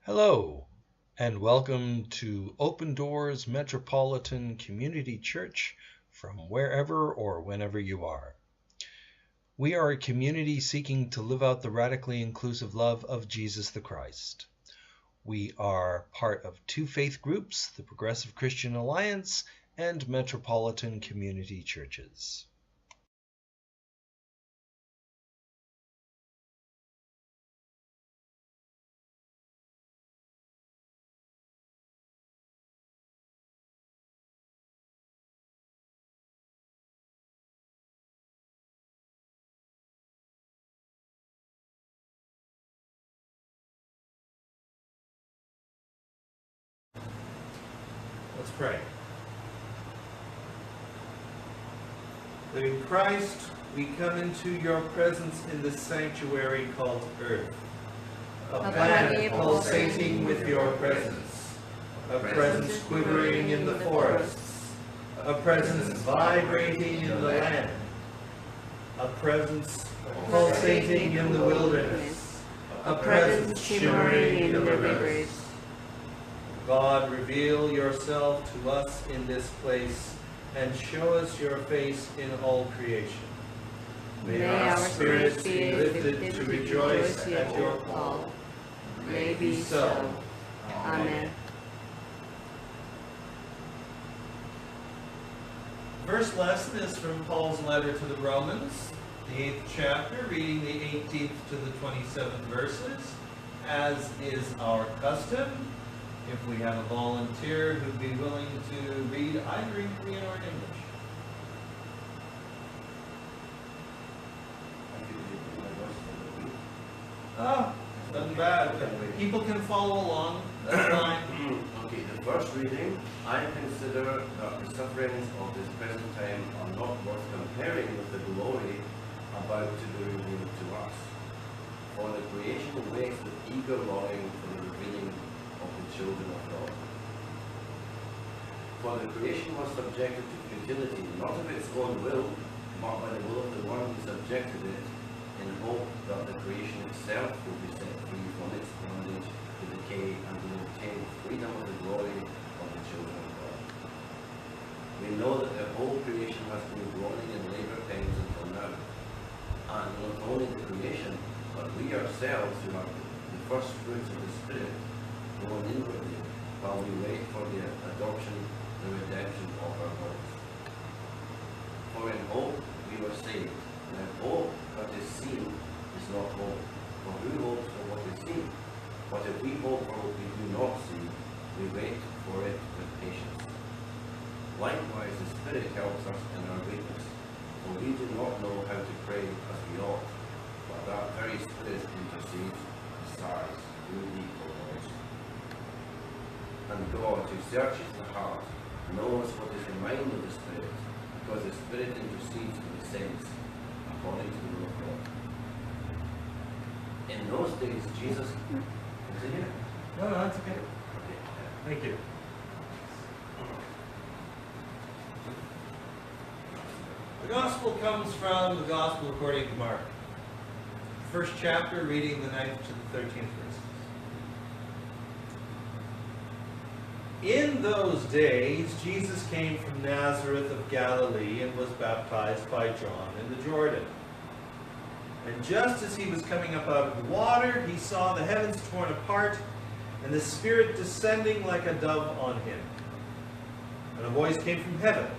Hello, and welcome to Open Doors Metropolitan Community Church from wherever or whenever you are. We are a community seeking to live out the radically inclusive love of Jesus the Christ. We are part of two faith groups, the Progressive Christian Alliance and Metropolitan Community Churches. Let's pray. In Christ, we come into your presence in this sanctuary called Earth, a planet pulsating with your presence, a presence quivering in the forests, a presence vibrating in the land, a presence pulsating in the wilderness, a presence shimmering in the rivers. God, reveal yourself to us in this place and show us your face in all creation. May our spirits be lifted to rejoice at your call. May it be so. Amen. First lesson is from Paul's letter to the Romans, the 8th chapter, reading the 18th to the 27th verses, as is our custom. If we have a volunteer who'd be willing to read either in Korean or in English. Oh, nothing bad. People can follow along. That's fine. Okay, the first reading, I consider that the sufferings of this present time are not worth comparing with the glory about to be revealed to us. For the creation waits with eager longing for the revealing of the children of God. For the creation was subjected to futility, not of its own will, but by the will of the one who subjected it, in hope that the creation itself will be set free from its bondage to decay and will obtain freedom of the glory of the children of God. We know that the whole creation has been groaning in labor pains until now, and not only the creation, but we ourselves who are the first fruits of the Spirit, groan inwardly while we wait for the adoption, the redemption of our bodies. For in hope we were saved. Now hope that is seen is not hope. For who hopes for what is seen? But if we hope for what we do not see, we wait for it with patience. Likewise the Spirit helps us in our weakness, for we do not know how to pray as we ought, but that very Spirit intercedes besides through the equal voice. And God, who searches the heart, knows what is the mind of the Spirit, because the Spirit intercedes for the saints, according to the will of God. In those days, Jesus... Is it here? No, that's okay. Okay. Thank you. The Gospel comes from the Gospel according to Mark. First chapter, reading the 9th to the 13th verses. In those days, Jesus came from Nazareth of Galilee and was baptized by John in the Jordan. And just as he was coming up out of the water, he saw the heavens torn apart and the Spirit descending like a dove on him. And a voice came from heaven,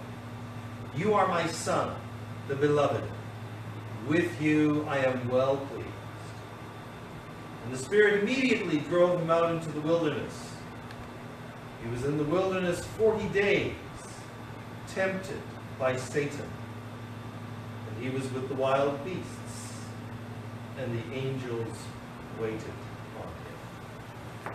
"You are my Son, the Beloved. With you I am well pleased." And the Spirit immediately drove him out into the wilderness. He was in the wilderness 40 days, tempted by Satan. And he was with the wild beasts, and the angels waited on him.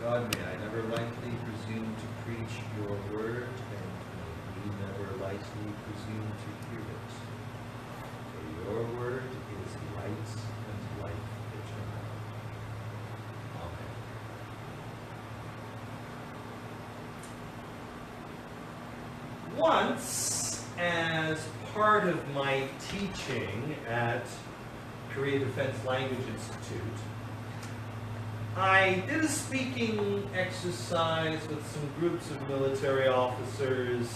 God, may I never lightly presume to preach your word, and may we never lightly presume to hear it. For your word is light and life eternal. Amen. Once, as part of my teaching at Korea Defense Language Institute, I did a speaking exercise with some groups of military officers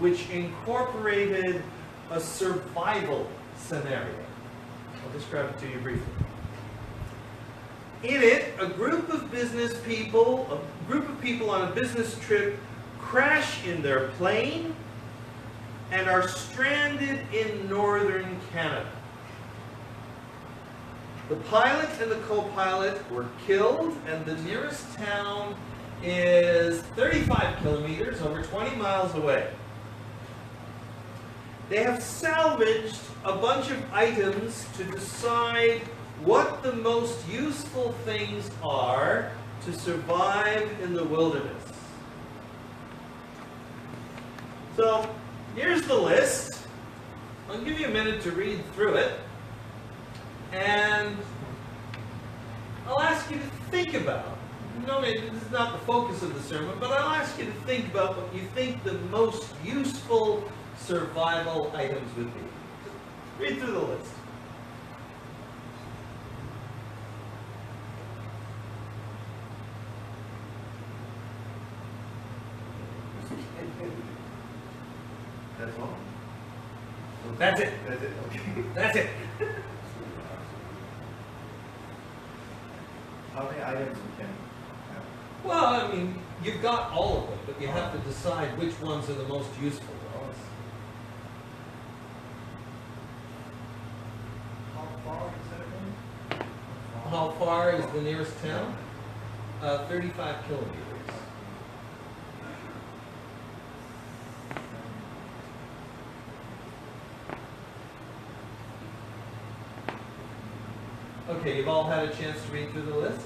which incorporated a survival scenario. I'll describe it to you briefly. In it, a group of people on a business trip crash in their plane and are stranded in northern Canada. The pilot and the co-pilot were killed, and the nearest town is 35 kilometers, over 20 miles away. They have salvaged a bunch of items to decide what the most useful things are to survive in the wilderness. So, here's the list. I'll give you a minute to read through it. And I'll ask you to think about, no, this is not the focus of the sermon, but I'll ask you to think about what you think the most useful survival items would be. Just read through the list. That's all? That's it. That's it, okay. That's it. How many items we can have? Well, I mean, you've got all of them, but you have to decide which ones are the most useful. How far is that again? How far is the nearest town? 35 kilometers. Okay, you've all had a chance to read through the list?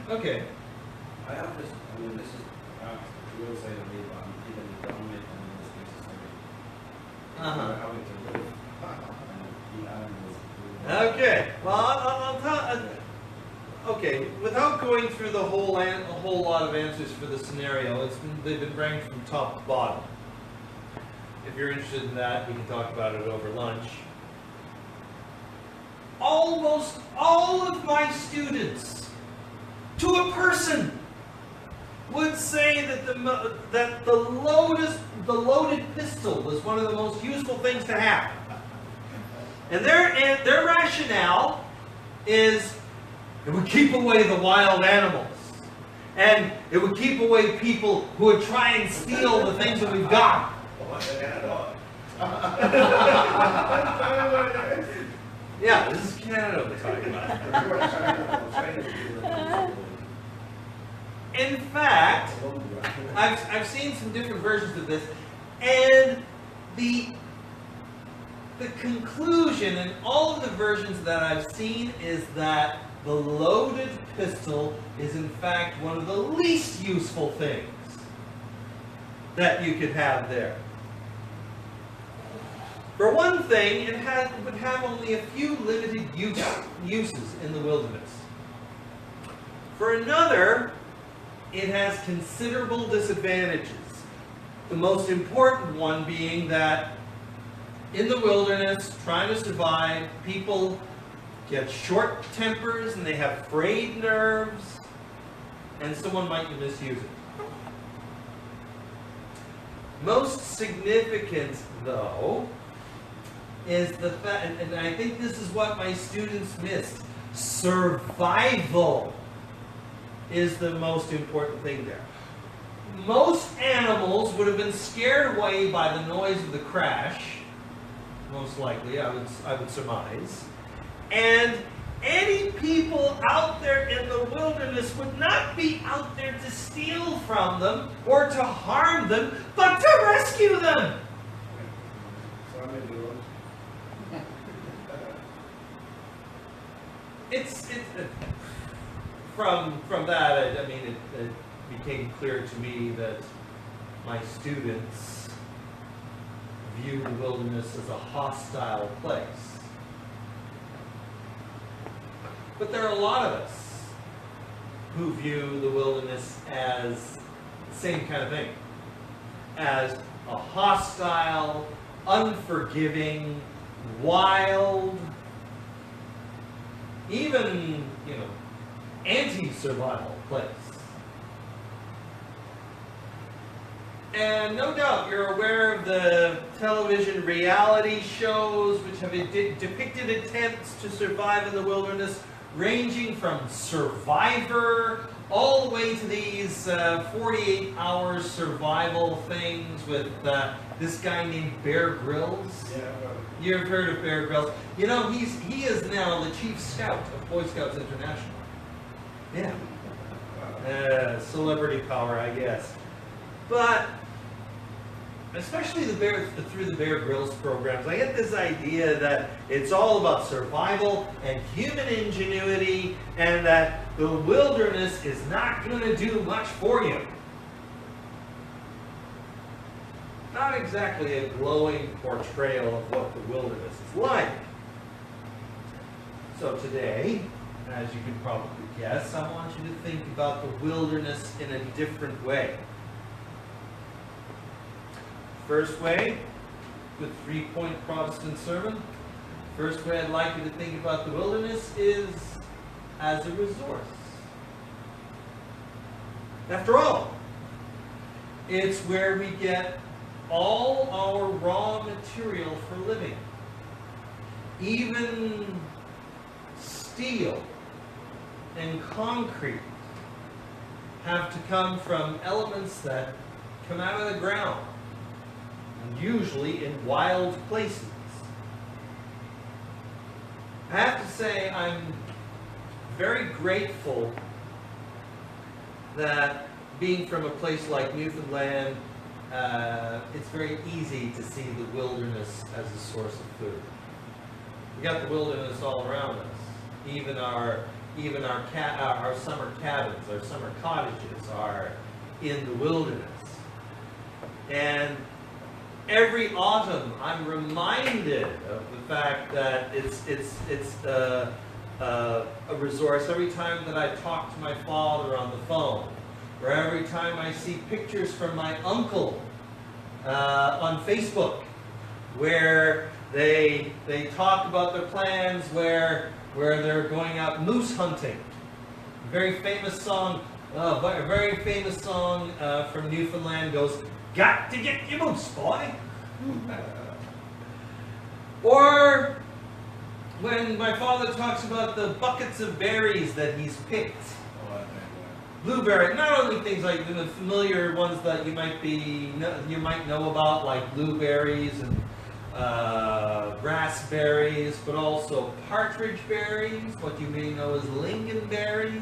Okay. I have this, I mean, this is the real side of me, but I'm either the government and in this case it's Uh-huh. having to live. And the animals. Okay. Well, I'll tell. Okay, without going through the whole a whole lot of answers for the scenario, they've been ranked from top to bottom. If you're interested in that, we can talk about it over lunch. Almost all of my students, to a person, would say that the loaded pistol was one of the most useful things to have. And their rationale is it would keep away the wild animals, and it would keep away people who would try and steal the things that we've got. Yeah, this is Canada we're talking about. In fact, I've seen some different versions of this, and the conclusion in all of the versions that I've seen is that the loaded pistol is in fact one of the least useful things that you could have there. For one thing, it would have only a few limited uses in the wilderness. For another, it has considerable disadvantages. The most important one being that in the wilderness, trying to survive, people get short tempers and they have frayed nerves, and someone might misuse it. Most significant, though, is the fact, and I think this is what my students missed, survival is the most important thing there. Most animals would have been scared away by the noise of the crash, most likely, I would surmise. And any people out there in the wilderness would not be out there to steal from them or to harm them, but to rescue them. From that, I mean, it became clear to me that my students view the wilderness as a hostile place. But there are a lot of us who view the wilderness as the same kind of thing, as a hostile, unforgiving, wild, even, anti-survival place. And no doubt you're aware of the television reality shows which have depicted attempts to survive in the wilderness, ranging from Survivor all the way to these 48-hour survival things with this guy named Bear Grylls. Yeah. You've heard of Bear Grylls. He is now the chief scout of Boy Scouts International. Yeah. Celebrity power, I guess. But especially through the Bear Grylls programs, I get this idea that it's all about survival and human ingenuity, and that the wilderness is not going to do much for you. Not exactly a glowing portrayal of what the wilderness is like. So today, as you can probably guess, I want you to think about the wilderness in a different way. First way, good 3-point Protestant sermon. First way I'd like you to think about the wilderness is as a resource. After all, it's where we get all our raw material for living. Even steel and concrete have to come from elements that come out of the ground, and usually in wild places. I have to say I'm very grateful that being from a place like Newfoundland, it's very easy to see the wilderness as a source of food. We got the wilderness all around us. Even our summer cabins, our summer cottages are in the wilderness. And every autumn, I'm reminded of the fact that it's a resource. Every time that I talk to my father on the phone, or every time I see pictures from my uncle on Facebook, where they talk about their plans, where they're going out moose hunting. A very famous song from Newfoundland goes, "Got to get your moose, boy." Or when my father talks about the buckets of berries that he's picked. Blueberry, not only things like the familiar ones that you might know about, like blueberries and raspberries, but also partridge berries, what you may know as lingonberries.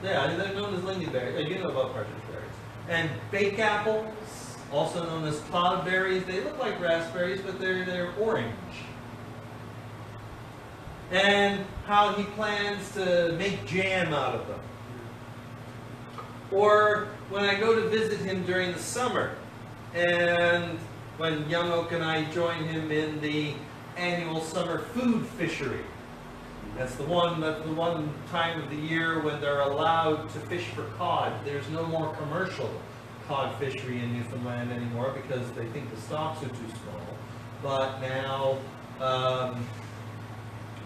Yeah, they're known as lingonberries. You know about partridge berries. And bake apples, also known as cloudberries. They look like raspberries, but they're orange. And how he plans to make jam out of them. Or when I go to visit him during the summer, and when Young Oak and I join him in the annual summer food fishery. That's the one time of the year when they're allowed to fish for cod. There's no more commercial cod fishery in Newfoundland anymore because they think the stocks are too small.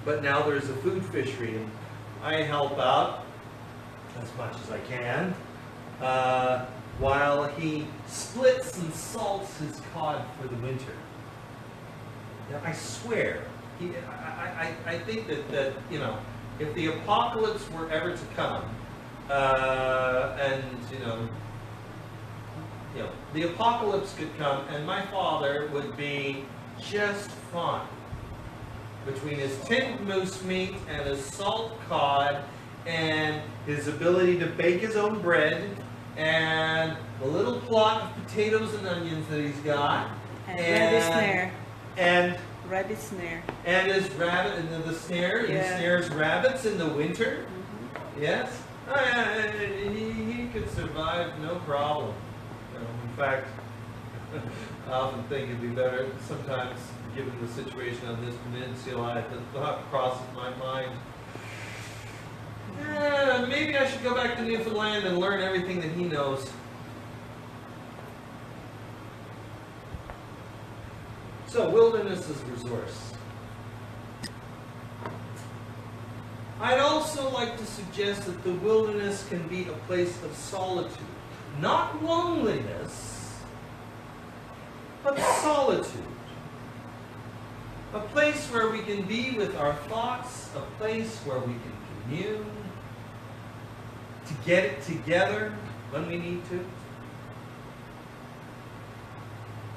But now there's a food fishery, and I help out as much as I can while he splits and salts his cod for the winter. Now, I swear, I think that if the apocalypse were ever to come, and the apocalypse could come, and my father would be just fine. Between his tinned moose meat and his salt cod and his ability to bake his own bread and the little plot of potatoes and onions that he's got. And rabbit snare. And rabbit snare. And his rabbit, and the snare, he snares rabbits in the winter. Mm-hmm. Yes. He could survive no problem. In fact, I often think it'd be better sometimes, given the situation on this peninsula, the thought crosses my mind. Maybe I should go back to Newfoundland and learn everything that he knows. So, wilderness as a resource. I'd also like to suggest that the wilderness can be a place of solitude. Not loneliness, but solitude. A place where we can be with our thoughts, a place where we can commune, to get it together when we need to.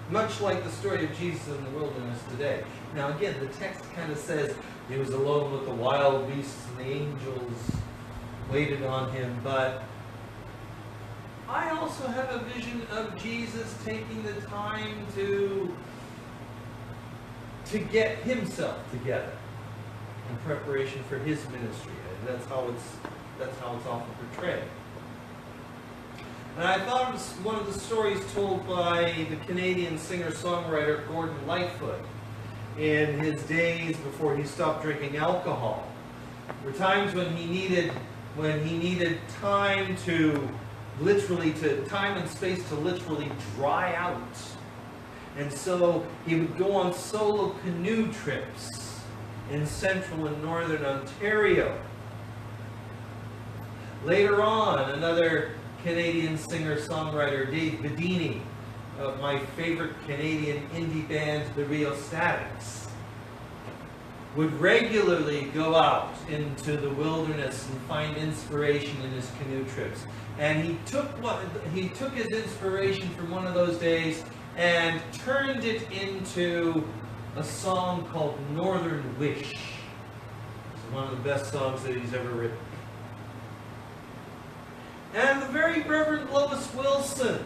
Much like the story of Jesus in the wilderness today. Now again, the text kind of says he was alone with the wild beasts and the angels waited on him, but I also have a vision of Jesus taking the time to get himself together in preparation for his ministry. And that's how it's often portrayed. And I thought it was one of the stories told by the Canadian singer-songwriter Gordon Lightfoot in his days before he stopped drinking alcohol. There were times when he needed time time and space to literally dry out. And so he would go on solo canoe trips in central and northern Ontario. Later on, another Canadian singer-songwriter, Dave Bedini, of my favorite Canadian indie band, the Rheostatics, would regularly go out into the wilderness and find inspiration in his canoe trips. And he took his inspiration from one of those days and turned it into a song called Northern Wish. It's one of the best songs that he's ever written. And the very Reverend Lois Wilson,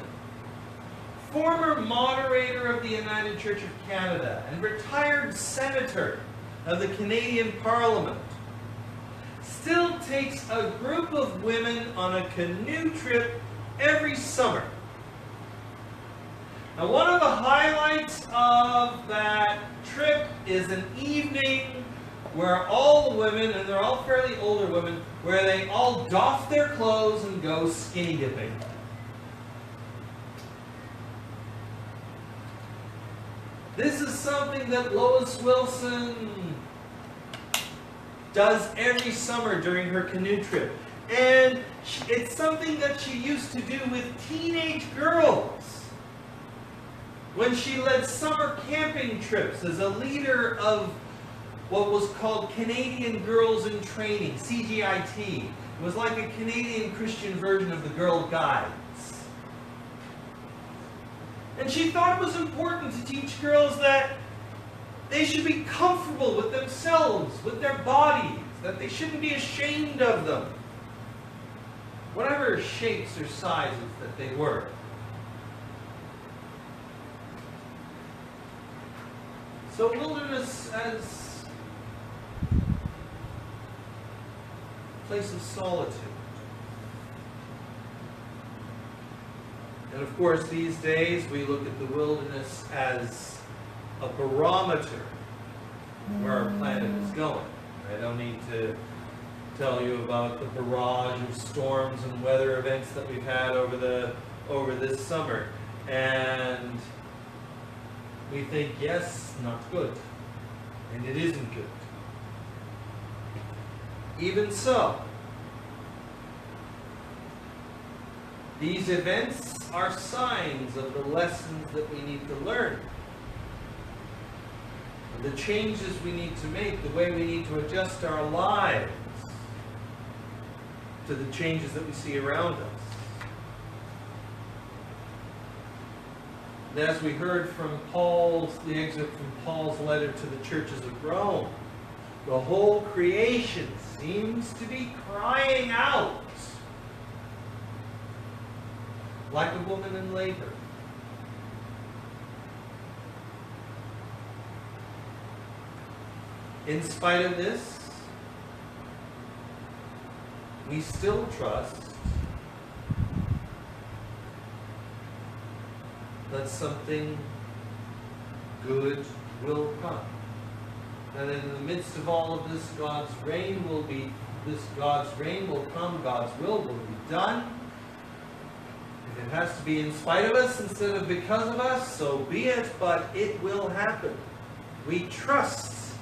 former moderator of the United Church of Canada and retired senator of the Canadian Parliament, still takes a group of women on a canoe trip every summer. Now, one of the highlights of that trip is an evening where all the women, and they're all fairly older women, where they all doff their clothes and go skinny dipping. This is something that Lois Wilson does every summer during her canoe trip. And it's something that she used to do with teenage girls when she led summer camping trips as a leader of what was called Canadian Girls in Training, CGIT. It was like a Canadian Christian version of the Girl Guides. And she thought it was important to teach girls that they should be comfortable with themselves, with their bodies, that they shouldn't be ashamed of them, whatever shapes or sizes that they were. So wilderness as a place of solitude. And of course, these days we look at the wilderness as a barometer where our planet is going. I don't need to tell you about the barrage of storms and weather events that we've had over this summer. And we think, yes, not good. And it isn't good. Even so, these events are signs of the lessons that we need to learn, the changes we need to make, the way we need to adjust our lives to the changes that we see around us. And as we heard from the excerpt from Paul's letter to the churches of Rome, the whole creation seems to be crying out like a woman in labor. In spite of this, we still trust that something good will come. And in the midst of all of this, God's reign will come, God's will be done. If it has to be in spite of us instead of because of us, so be it, but it will happen. We trust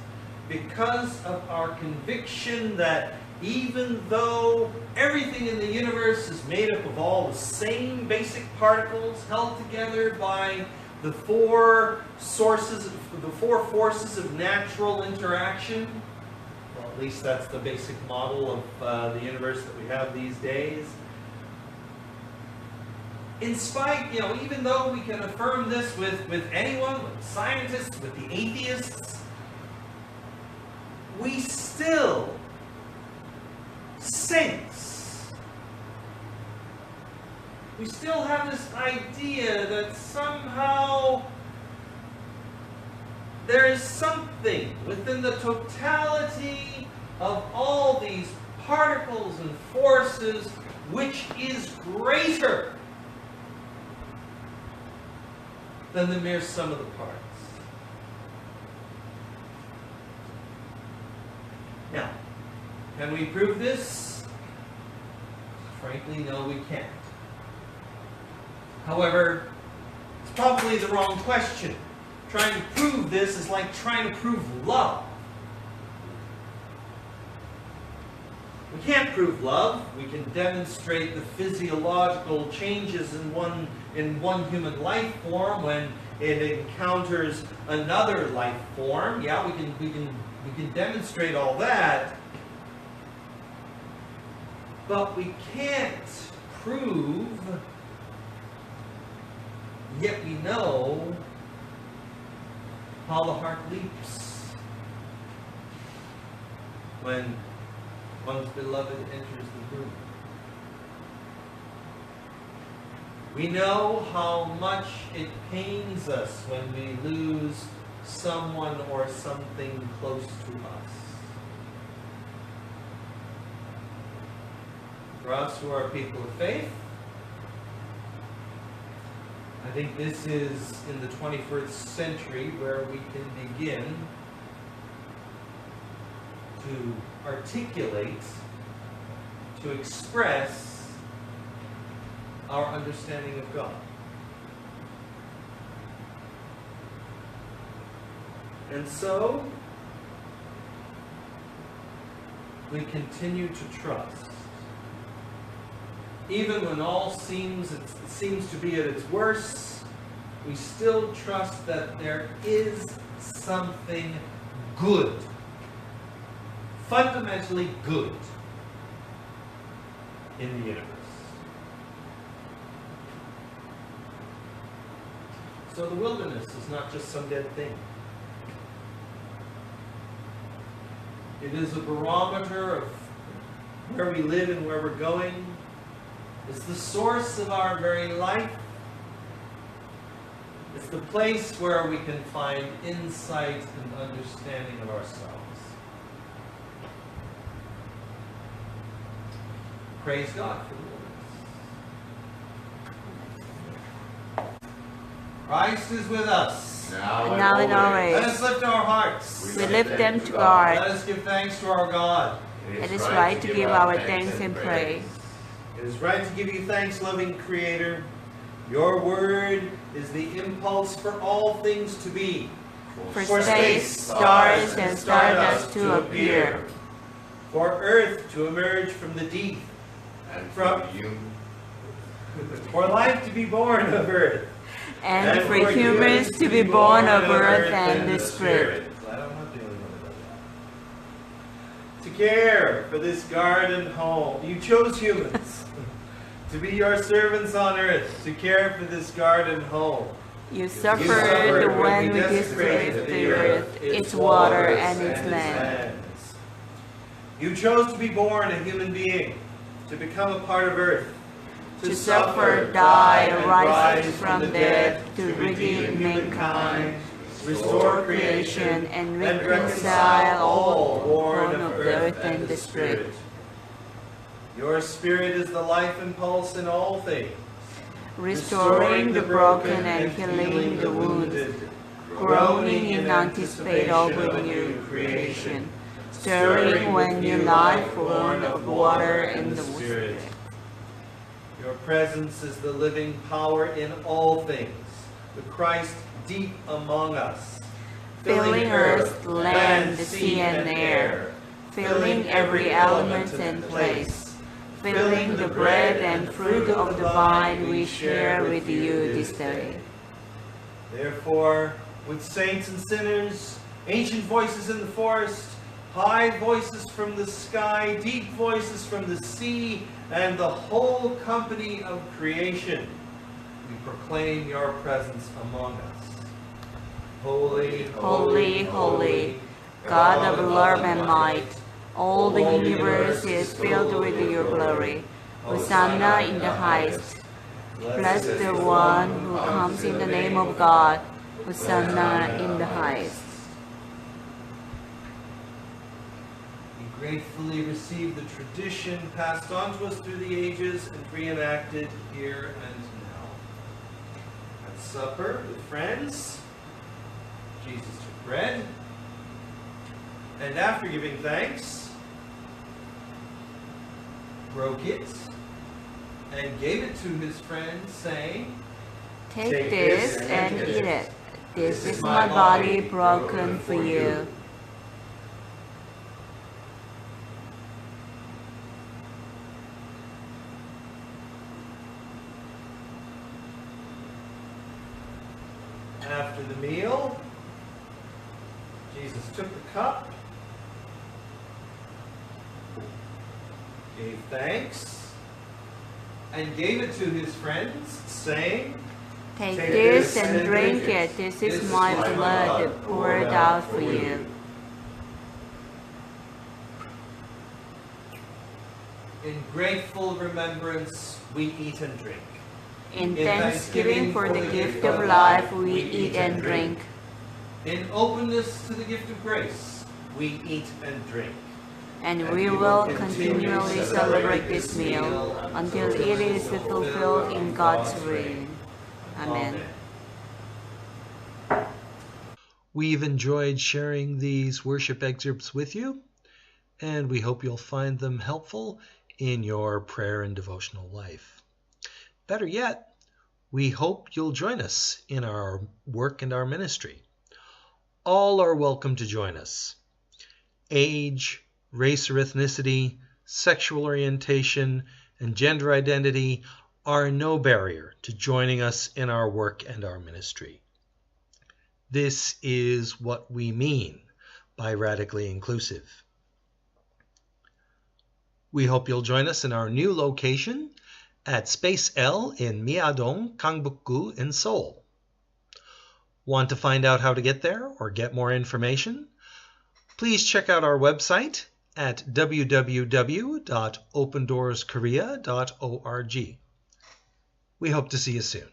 because of our conviction that even though everything in the universe is made up of all the same basic particles held together by the four forces of natural interaction, well, at least that's the basic model of the universe that we have these days. In spite, even though we can affirm this with anyone, with scientists, with the atheists, we still sense, we still have this idea that somehow there is something within the totality of all these particles and forces which is greater than the mere sum of the parts. Now, can we prove this? Frankly, no, we can't. However, it's probably the wrong question. Trying to prove this is like trying to prove love. We can't prove love. We can demonstrate the physiological changes in one human life form when it encounters another life form. Yeah, we can demonstrate all that. But we can't prove, yet we know how the heart leaps when one's beloved enters the room. We know how much it pains us when we lose someone or something close to us. For us who are people of faith, I think this is in the 21st century where we can begin to articulate, to express our understanding of God. And so, we continue to trust. Even when all seems to be at its worst, we still trust that there is something good, fundamentally good, in the universe. So the wilderness is not just some dead thing. It is a barometer of where we live and where we're going. It's the source of our very life. It's the place where we can find insight and understanding of ourselves. Praise God for the wilderness. Christ is with us. Now and always. Let us lift our hearts. We lift them to God. Let us give thanks to our God. It is right to give our thanks and praise. It is right to give you thanks, loving Creator. Your word is the impulse for all things to be. For space, stars, and stardust to appear. For earth to emerge from the deep. And for life to be born of earth. And for humans to be born of earth and the Spirit. Glad I'm not the only one that does that. To care for this garden home. You chose humans to be your servants on earth, to care for this garden home. You suffered when we desecrated the earth, its water, and its land. You chose to be born a human being, to become a part of earth, to suffer, die, rise from the dead, to redeem mankind, restore creation, and reconcile all born of earth and the Spirit. Your Spirit is the life impulse in all things, restoring the broken and healing the wounded, groaning in anticipation of new creation, stirring when new life born of water and the Spirit. Your presence is the living power in all things, the Christ deep among us, filling earth, land, the sea, and air, filling every element and place, filling the bread and fruit of the vine we share with you this day. Therefore, with saints and sinners, ancient voices in the forest, high voices from the sky, deep voices from the sea, and the whole company of creation, we proclaim your presence among us. Holy, Holy, holy, God of love and might, all the universe is filled with your glory. Hosanna in the highest. Blessed the one who comes in the name of God. Hosanna in the highest. We gratefully receive the tradition passed on to us through the ages and reenacted here and now. At supper with friends, Jesus took bread, and after giving thanks, broke it and gave it to his friends, saying, Take this and eat it. This is my body broken for you. After the meal, Jesus took the cup, gave thanks, and gave it to his friends, saying, Take this and drink it. This is my blood poured out for you. In grateful remembrance, we eat and drink. In thanksgiving for the gift of life, we eat and drink. In openness to the gift of grace, we eat and drink. And we will continually celebrate this meal until it is fulfilled in God's reign. Amen. We've enjoyed sharing these worship excerpts with you, and we hope you'll find them helpful in your prayer and devotional life. Better yet, we hope you'll join us in our work and our ministry. All are welcome to join us. Age, race or ethnicity, sexual orientation, and gender identity are no barrier to joining us in our work and our ministry. This is what we mean by radically inclusive. We hope you'll join us in our new location at Space L in Myeodong, Gangbuk-gu in Seoul. Want to find out how to get there or get more information? Please check out our website at www.opendooorskorea.org. We hope to see you soon.